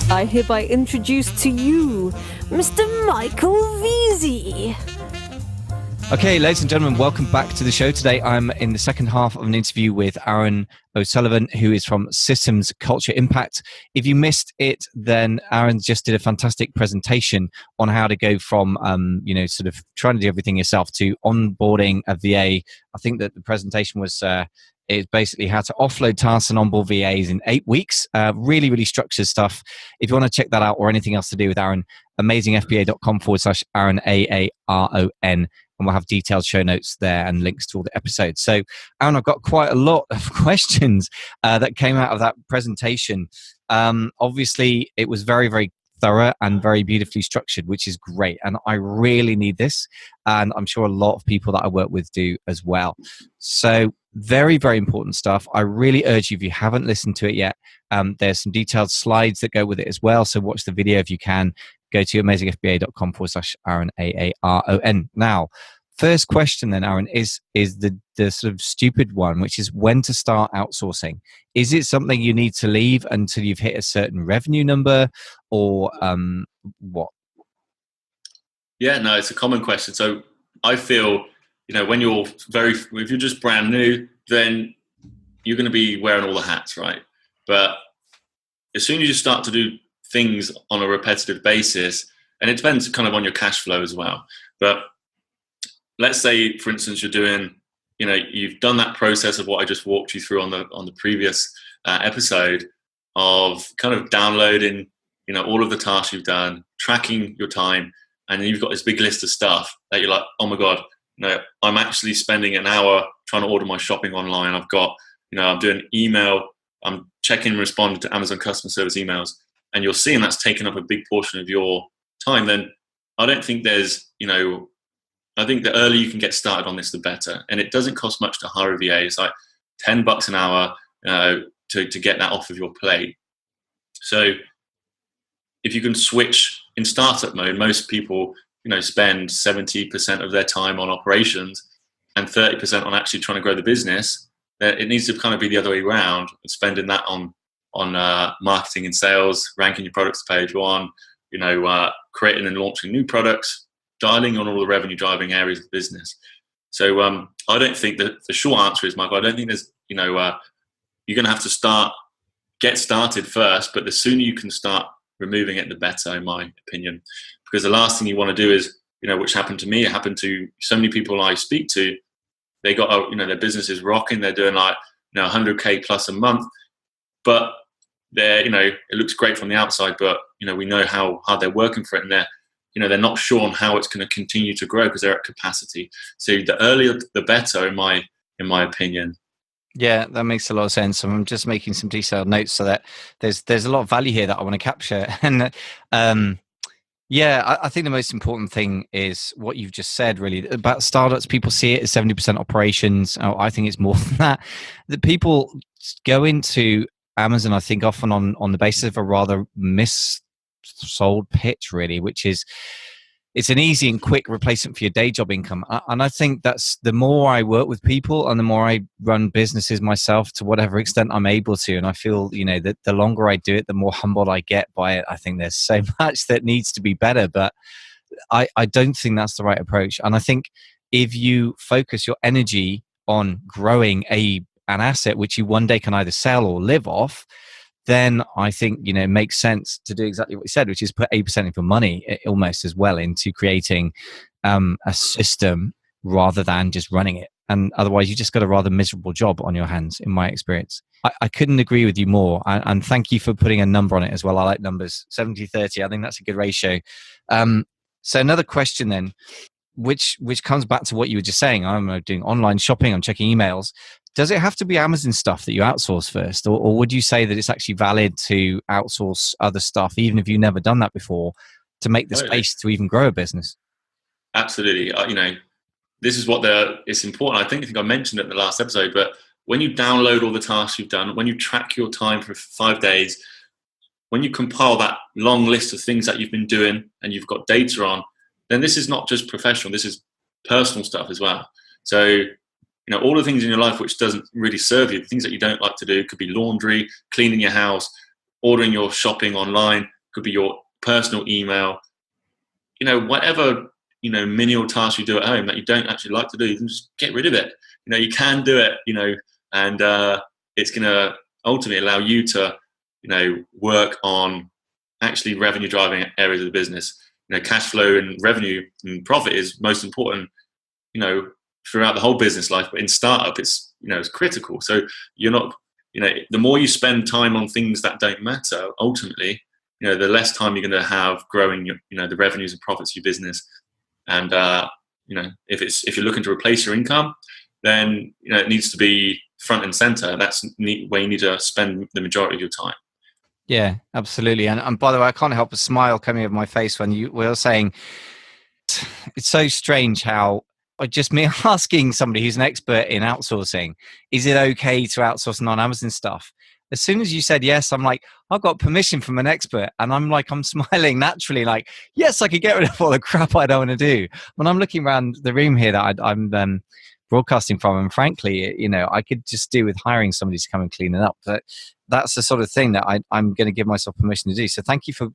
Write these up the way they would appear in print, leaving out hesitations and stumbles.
I hereby introduce to you Mr. Michael Veazey. Okay, ladies and gentlemen, welcome back to the show. Today I'm in the second half of an interview with Aaron O'Sullivan, who is from Systems Culture Impact. If you missed it, then Aaron just did a fantastic presentation on how to go from, sort of trying to do everything yourself to onboarding a VA. I think that the presentation was is basically how to offload tasks and onboard VAs in 8 weeks. Really, really structured stuff. If you want to check that out or anything else to do with Aaron, amazingfba.com/Aaron, AARON. And we'll have detailed show notes there and links to all the episodes. So, Aaron, I've got quite a lot of questions that came out of that presentation. Obviously, it was very, very thorough and very beautifully structured, which is great. And I really need this. And I'm sure a lot of people that I work with do as well. So, very, very important stuff. I really urge you, if you haven't listened to it yet, there's some detailed slides that go with it as well. So watch the video if you can. Go to amazingfba.com/Aaron, AARON. Now, first question then, Aaron, is the sort of stupid one, which is when to start outsourcing. Is it something you need to leave until you've hit a certain revenue number, or what? Yeah, no, it's a common question. So I feel, when if you're just brand new, then you're going to be wearing all the hats, right? But as soon as you start to do things on a repetitive basis, and it depends kind of on your cash flow as well. But let's say, for instance, you're doing, you've done that process of what I just walked you through on the previous episode of kind of downloading, all of the tasks you've done, tracking your time, and then you've got this big list of stuff that you're like, oh my God, I'm actually spending an hour trying to order my shopping online. I've got, I'm doing email, I'm checking and responding to Amazon customer service emails, and you're seeing that's taken up a big portion of your time. Then I don't think there's, I think the earlier you can get started on this, the better. And it doesn't cost much to hire a VA. It's like $10 an hour to get that off of your plate. So if you can switch in startup mode, most people, spend 70% of their time on operations and 30% on actually trying to grow the business. It needs to kind of be the other way around, spending that on marketing and sales, ranking your products to page one, creating and launching new products, dialing on all the revenue driving areas of the business. So I don't think that the short answer is, Michael, I don't think there's, you're going to have to get started first, but the sooner you can start removing it, the better, in my opinion. Because the last thing you want to do is, which happened to me, it happened to so many people I speak to, they got, their business is rocking, they're doing like, 100K plus a month, but they're, it looks great from the outside, but, we know how hard they're working for it, and they're not sure on how it's going to continue to grow because they're at capacity. So the earlier, the better, in my opinion. Yeah, that makes a lot of sense. I'm just making some detailed notes so that there's a lot of value here that I want to capture. And I think the most important thing is what you've just said, really, about startups. People see it as 70% operations. Oh, I think it's more than that. The people go into Amazon, I think, often on the basis of a rather missold pitch, really, which is it's an easy and quick replacement for your day job income. And I think that's the more I work with people and the more I run businesses myself to whatever extent I'm able to. And I feel, that the longer I do it, the more humbled I get by it. I think there's so much that needs to be better, but I don't think that's the right approach. And I think if you focus your energy on growing an asset, which you one day can either sell or live off, then I think, it makes sense to do exactly what you said, which is put 8% of your money almost as well into creating a system rather than just running it. And otherwise, you just got a rather miserable job on your hands, in my experience. I couldn't agree with you more. And thank you for putting a number on it as well. I like numbers, 70-30. I think that's a good ratio. So another question then, which comes back to what you were just saying. I'm doing online shopping, I'm checking emails. Does it have to be Amazon stuff that you outsource first? Or would you say that it's actually valid to outsource other stuff, even if you've never done that before, to make the space to even grow a business? Absolutely. This is what it's important. I think I mentioned it in the last episode, but when you download all the tasks you've done, when you track your time for 5 days, when you compile that long list of things that you've been doing and you've got data on, then this is not just professional, this is personal stuff as well. So, all the things in your life which doesn't really serve you, the things that you don't like to do, could be laundry, cleaning your house, ordering your shopping online, could be your personal email, whatever, menial tasks you do at home that you don't actually like to do, you can just get rid of it. You can do it, and it's going to ultimately allow you to, work on actually revenue driving areas of the business. Cash flow and revenue and profit is most important, throughout the whole business life, but in startup, it's critical. So you're not, the more you spend time on things that don't matter, ultimately, the less time you're going to have growing your, the revenues and profits of your business. And if you're looking to replace your income, then it needs to be front and center. That's where you need to spend the majority of your time. Yeah, absolutely. And by the way, I can't help a smile coming over my face when you were saying it's so strange how just me asking somebody who's an expert in outsourcing, is it okay to outsource non-Amazon stuff? As soon as you said yes, I'm like, I've got permission from an expert. And I'm smiling naturally, like, yes, I could get rid of all the crap I don't want to do. When I'm looking around the room here that I'm broadcasting from, and frankly, I could just do with hiring somebody to come and clean it up. But that's the sort of thing that I'm going to give myself permission to do. So thank you for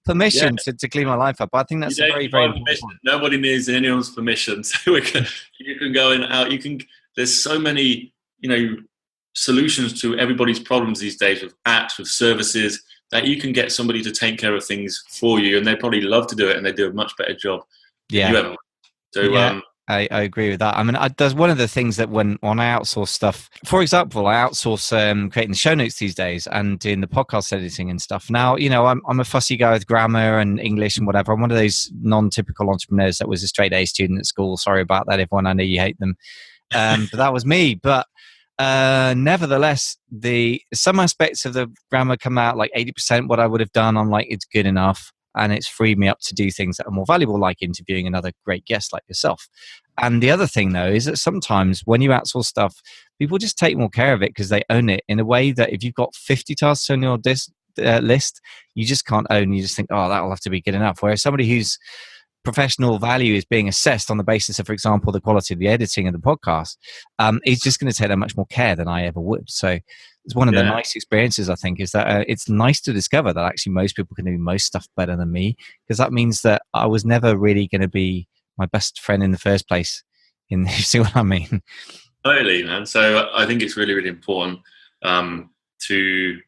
permission to clean my life up. I think that's very, very important. Nobody needs anyone's permission. So you can go in and out. There's so many, solutions to everybody's problems these days with apps, with services, that you can get somebody to take care of things for you, and they probably love to do it, and they do a much better job than you ever. So I agree with that. I mean, there's one of the things that when I outsource stuff, for example, I outsource creating the show notes these days and doing the podcast editing and stuff. Now, I'm a fussy guy with grammar and English and whatever. I'm one of those non-typical entrepreneurs that was a straight A student at school. Sorry about that, everyone. I know you hate them. But that was me. But nevertheless, some aspects of the grammar come out like 80% what I would have done. I'm like, it's good enough. And it's freed me up to do things that are more valuable, like interviewing another great guest like yourself. And the other thing, though, is that sometimes when you outsource stuff, people just take more care of it because they own it in a way that if you've got 50 tasks on your list, you just can't own. You just think, oh, that'll have to be good enough. Whereas somebody whose professional value is being assessed on the basis of, for example, the quality of the editing of the podcast, is just going to take that much more care than I ever would. So it's one of the nice experiences, I think, is that it's nice to discover that actually most people can do most stuff better than me, because that means that I was never really going to be my best friend in the first place. You see what I mean? Totally, man. So I think it's really, really important to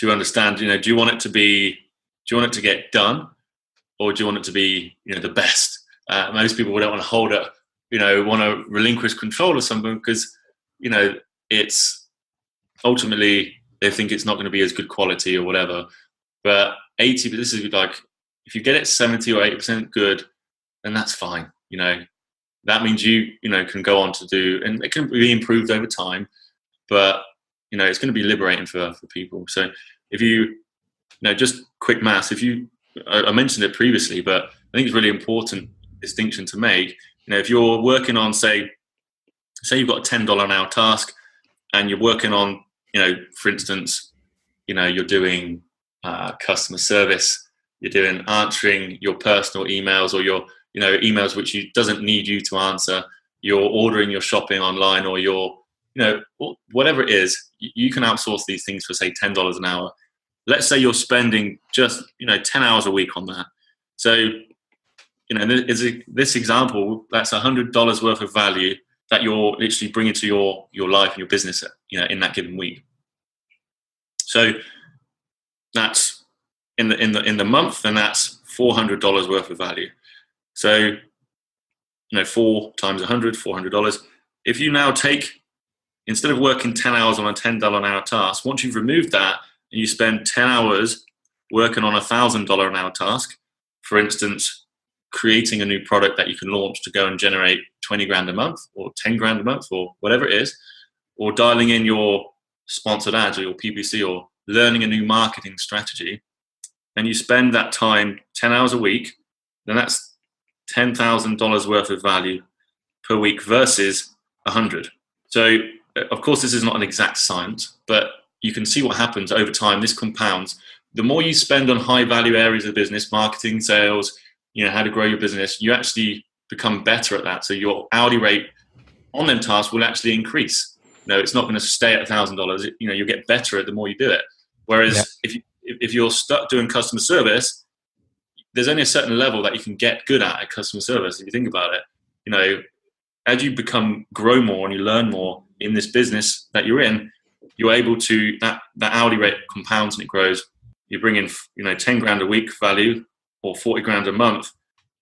understand. Do you want it to get done, or do you want it to be the best? Most people don't want to hold it, want to relinquish control of something because it's ultimately they think it's not going to be as good quality or whatever. But this is like, if you get it 70 or 80% good, then that's fine. That means you can go on to do, and it can be improved over time, but it's going to be liberating for people. So if just quick maths, I mentioned it previously, but I think it's really important distinction to make. If you're working on, say you've got a $10 an hour task, and you're working on, for instance, you're doing customer service, you're doing answering your personal emails, or your emails which doesn't need you to answer, you're ordering your shopping online, or you're whatever it is, you can outsource these things for say $10 an hour. Let's say you're spending just 10 hours a week on that. So this example, that's $100 worth of value that you're literally bringing to your life and your business in that given week. So that's in the month, then that's $400 worth of value. So 4 times 100, $400. If you now take, instead of working 10 hours on a $10 an hour task, once you've removed that and you spend 10 hours working on a $1,000 an hour task, for instance, creating a new product that you can launch to go and generate 20 grand a month or 10 grand a month or whatever it is, or dialing in your sponsored ads or your PPC or learning a new marketing strategy, and you spend that time 10 hours a week, then that's $10,000 worth of value per week versus 100. So of course this is not an exact science, but you can see what happens over time. This compounds. The more you spend on high value areas of the business, marketing, sales, how to grow your business, you actually become better at that. So your hourly rate on them tasks will actually increase. It's not going to stay at $1,000. You'll get better at the more you do it. Whereas if if you're stuck doing customer service, there's only a certain level that you can get good at customer service. If you think about it, as you grow more and you learn more in this business that you're in, you're able to, that hourly rate compounds and it grows. You bring in, 10 grand a week value or 40 grand a month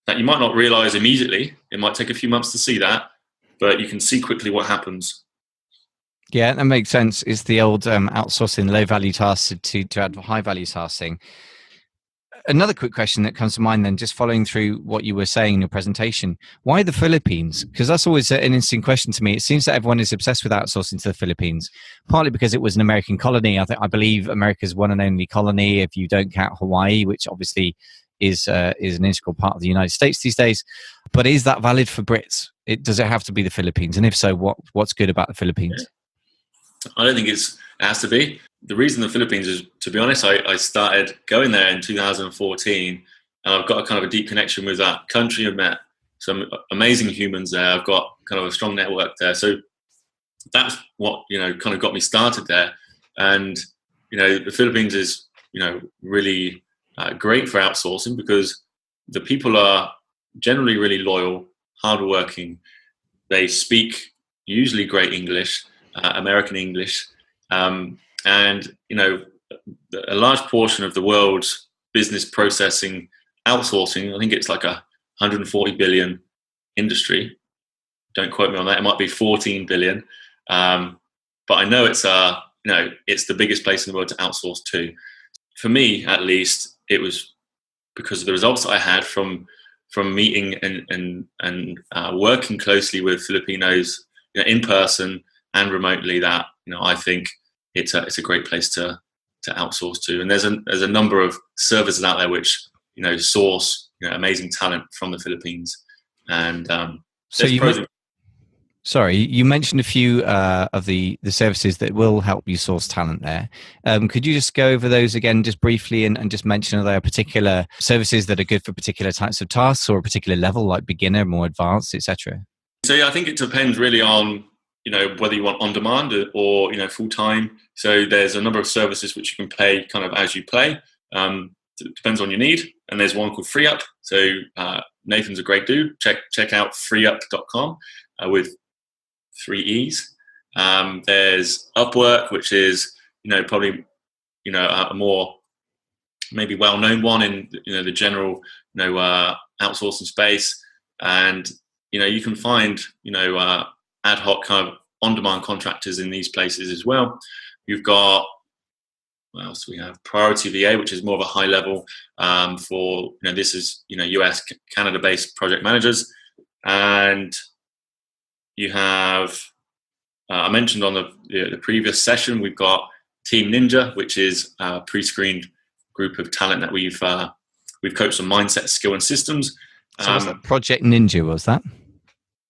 that you might not realize immediately. It might take a few months to see that, but you can see quickly what happens. Yeah, that makes sense. It's the old outsourcing low value tasks to add high value tasks thing. Another quick question that comes to mind then, just following through what you were saying in your presentation, why the Philippines? Because that's always an interesting question to me. It seems that everyone is obsessed with outsourcing to the Philippines, partly because it was an American colony. I believe America's one and only colony, if you don't count Hawaii, which obviously is an integral part of the United States these days. But is that valid for Brits? Does it have to be the Philippines? And if so, what's good about the Philippines? Yeah. I don't think it has to be. The reason the Philippines is, to be honest, I started going there in 2014, and I've got a kind of a deep connection with that country. I've met some amazing humans there. I've got kind of a strong network there. So that's what, kind of got me started there. And, the Philippines is, really great for outsourcing because the people are generally really loyal, hardworking. They speak usually great English, American English. And, a large portion of the world's business processing outsourcing, I think it's like 140 billion industry. Don't quote me on that. It might be 14 billion. But I know it's it's the biggest place in the world to outsource to. For me, at least, it was because of the results that I had from meeting and working closely with Filipinos, in person and remotely, that, I think it's a great place to outsource to. And there's a number of services out there which source amazing talent from the Philippines. And so you mentioned a few of the services that will help you source talent there. Could you just go over those again just briefly and just mention are there particular services that are good for particular types of tasks or a particular level, like beginner, more advanced, etc.? So I think it depends really on whether you want on demand or full time. So there's a number of services which you can pay kind of as you play. It depends on your need. And there's one called FreeUp. So Nathan's a great dude. Check out freeup.com with 3 E's. There's Upwork, which is probably a more maybe well-known one in the general outsourcing space. And you can find ad hoc kind of on-demand contractors in these places as well. You've got, what else we have? Priority VA, which is more of a high level for, this is, US, Canada-based project managers. And you have, I mentioned on the previous session, we've got Team Ninja, which is a pre-screened group of talent that we've coached on mindset, skill, and systems. So was that Project Ninja, was that?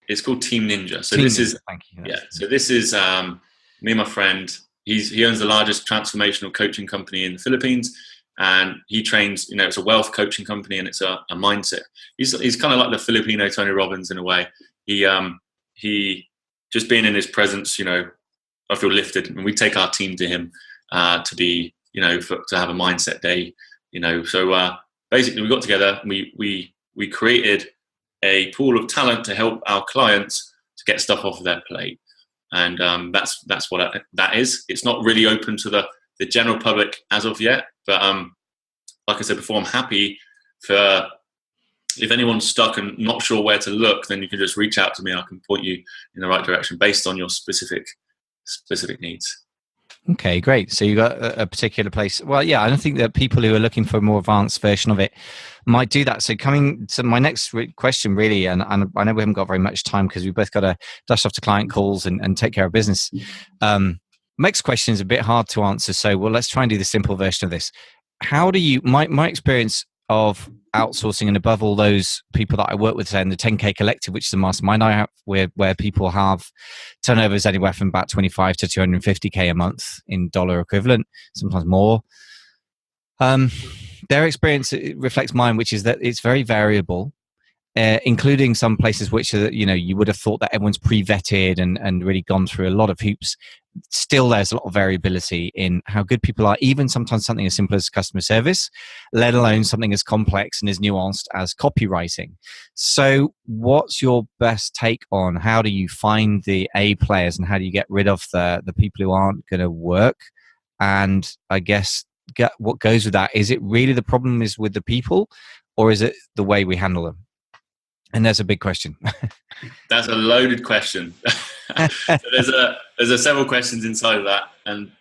It's called Team Ninja. So Thank you. Yeah. So this is me and my friend. He owns the largest transformational coaching company in the Philippines, and he trains. It's a wealth coaching company, and it's a mindset. He's kind of like the Filipino Tony Robbins in a way. He just being in his presence, I feel lifted, and we take our team to him to be, to have a mindset day. So basically we got together and we created a pool of talent to help our clients to get stuff off of their plate. And that's what that is. It's not really open to the general public as of yet. But like I said before, I'm happy for, if anyone's stuck and not sure where to look, then you can just reach out to me and I can point you in the right direction based on your specific needs. Okay, great. So you got a particular place. Well, yeah, I don't think that people who are looking for a more advanced version of it might do that. So coming to my next question, really, and I know we haven't got very much time because we both got to dash off to client calls and take care of business. Next question is a bit hard to answer. So, well, let's try and do the simple version of this. How do you, my experience of outsourcing, and above all those people that I work with in the 10K Collective, which is a mastermind I have, where people have turnovers anywhere from about 25 to 250K a month in dollar equivalent, sometimes more. Their experience reflects mine, which is that it's very variable, including some places which are, you would have thought that everyone's pre-vetted and really gone through a lot of hoops. still there's a lot of variability in how good people are, even sometimes something as simple as customer service, let alone something as complex and as nuanced as copywriting. So what's your best take on how do you find the A players and how do you get rid of the people who aren't going to work? And I guess what goes with that, is it really the problem is with the people, or is it the way we handle them? And there's a big question. That's a loaded question. So there's several questions inside of that, and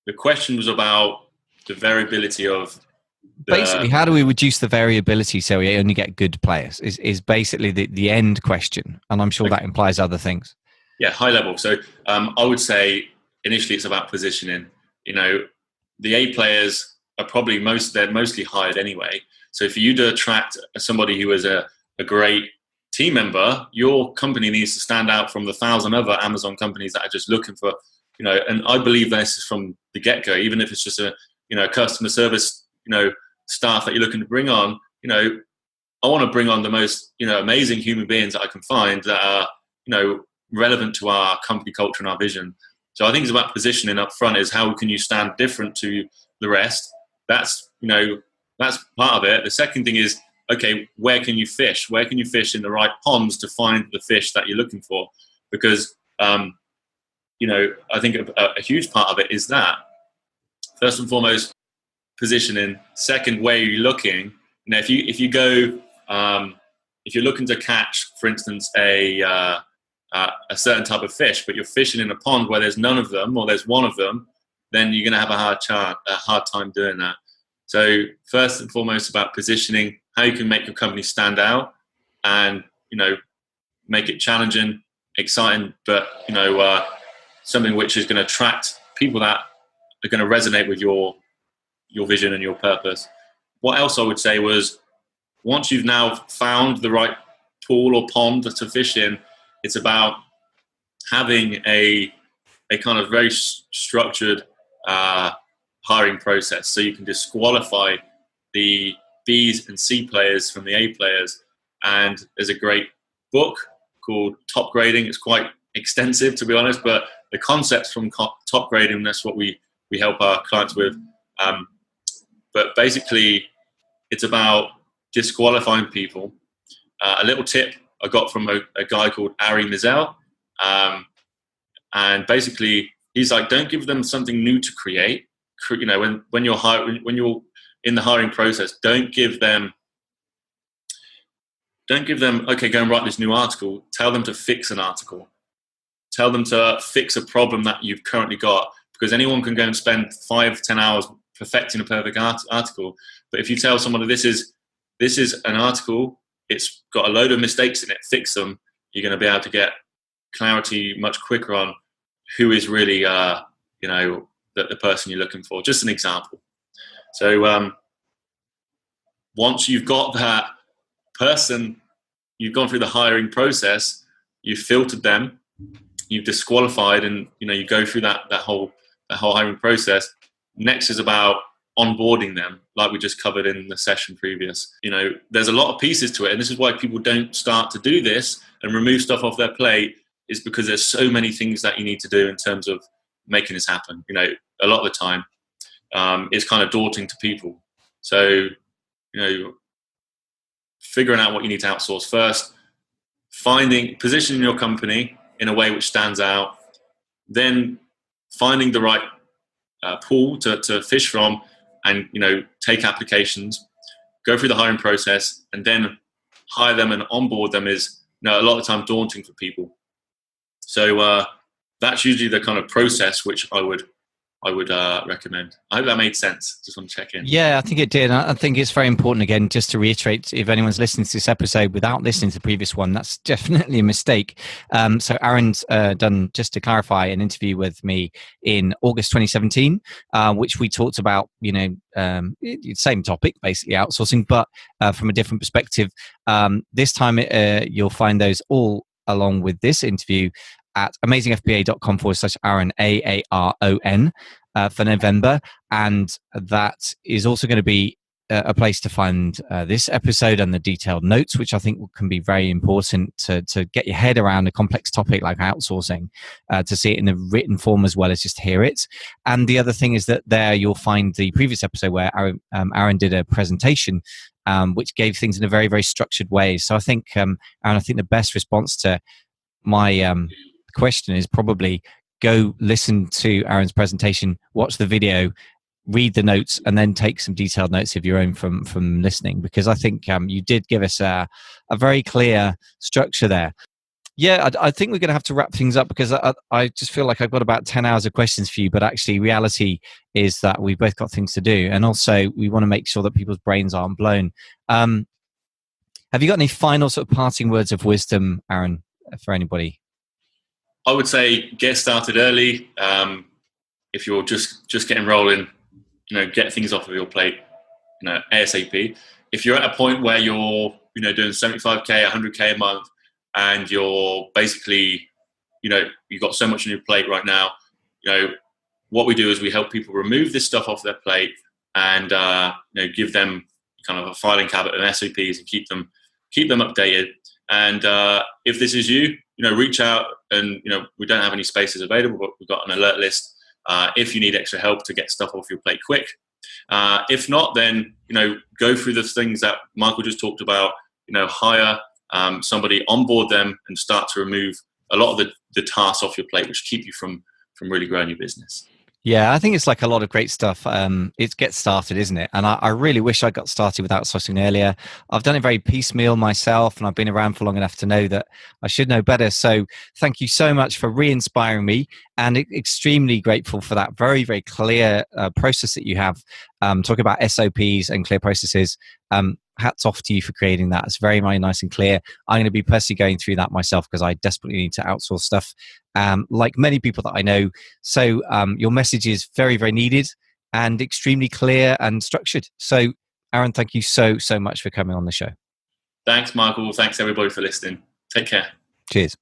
the question was about the variability of basically how do we reduce the variability so we only get good players is basically the end question, and I'm sure that implies other things. Yeah, high level. So I would say initially it's about positioning. The A players are probably they're mostly hired anyway. So for you to attract somebody who is a great team member, your company needs to stand out from the 1,000 other Amazon companies that are just looking for, and I believe this is from the get-go, even if it's just a customer service, staff that you're looking to bring on, I want to bring on the most, amazing human beings that I can find that are, relevant to our company culture and our vision. So I think it's about positioning up front, is how can you stand different to the rest? That's part of it. The second thing is, okay, where can you fish? Where can you fish in the right ponds to find the fish that you're looking for? Because, I think a huge part of it is that, first and foremost, positioning. Second, where are you looking? If you go, if you're looking to catch, for instance, a certain type of fish, but you're fishing in a pond where there's none of them, or there's one of them, then you're going to have a hard time doing that. So first and foremost, about positioning, how you can make your company stand out, and make it challenging, exciting, but something which is going to attract people that are going to resonate with your vision and your purpose. What else I would say was, once you've now found the right pool or pond to fish in, it's about having a kind of very structured hiring process, so you can disqualify the B's and C players from the A players. And there's a great book called Top Grading. It's quite extensive, to be honest, but the concepts from top grading, that's what we help our clients with. But basically, it's about disqualifying people. A little tip I got from a guy called Ari Mizell, and basically he's like, don't give them something new to create. When you're in the hiring process, don't give them, okay, go and write this new article. Tell them to fix an article. Tell them to fix a problem that you've currently got, because anyone can go and spend 5-10 hours perfecting a perfect article. But if you tell someone this is an article, it's got a load of mistakes in it, fix them, you're going to be able to get clarity much quicker on who is really, the person you're looking for. Just an example. So once you've got that person, you've gone through the hiring process, you've filtered them, you've disqualified, and you go through that whole hiring process. Next is about onboarding them, like we just covered in the session previous. There's a lot of pieces to it, and this is why people don't start to do this and remove stuff off their plate, is because there's so many things that you need to do in terms of making this happen. A lot of the time it's kind of daunting to people. So figuring out what you need to outsource first, positioning your company in a way which stands out, then finding the right pool to fish from, and take applications, go through the hiring process, and then hire them and onboard them is a lot of the time daunting for people. So that's usually the kind of process which I would recommend. I hope that made sense. Just want to check in. Yeah, I think it did. I think it's very important, again, just to reiterate, if anyone's listening to this episode without listening to the previous one, that's definitely a mistake. So Aaron's done, just to clarify, an interview with me in August 2017, which we talked about, same topic, basically outsourcing, but from a different perspective. This time you'll find those all along with this interview at amazingfba.com/Aaron, AARON, for November. And that is also going to be a place to find this episode and the detailed notes, which I think can be very important to get your head around a complex topic like outsourcing, to see it in a written form as well as just hear it. And the other thing is that there you'll find the previous episode where Aaron did a presentation, which gave things in a very, very structured way. So I think, Aaron, I think the best response to my question is probably go listen to Aaron's presentation, watch the video, read the notes, and then take some detailed notes of your own from listening, because I think you did give us a very clear structure there. Yeah, I think we're going to have to wrap things up, because I just feel like I've got about 10 hours of questions for you, but actually reality is that we've both got things to do, and also we want to make sure that people's brains aren't blown. Have you got any final sort of parting words of wisdom, Aaron, for anybody? I would say get started early. If you're just getting rolling, get things off of your plate, ASAP. If you're at a point where you're, doing 75K, 100K a month, and you're basically, you've got so much on your plate right now, what we do is we help people remove this stuff off their plate and, give them kind of a filing cabinet and SOPs and keep them updated. And if this is you, reach out, and, we don't have any spaces available, but we've got an alert list if you need extra help to get stuff off your plate quick. If not, then, go through the things that Michael just talked about, hire somebody, onboard them, and start to remove a lot of the tasks off your plate, which keep you from really growing your business. Yeah, I think it's like a lot of great stuff. It gets started, isn't it? And I really wish I got started with outsourcing earlier. I've done it very piecemeal myself, and I've been around for long enough to know that I should know better. So thank you so much for re-inspiring me, and extremely grateful for that very, very clear process that you have. Talking about SOPs and clear processes. Hats off to you for creating that. It's very, very nice and clear. I'm going to be personally going through that myself, because I desperately need to outsource stuff, like many people that I know. So your message is very, very needed and extremely clear and structured. So Aaron, thank you so much for coming on the show. Thanks, Michael. Thanks, everybody, for listening. Take care. Cheers.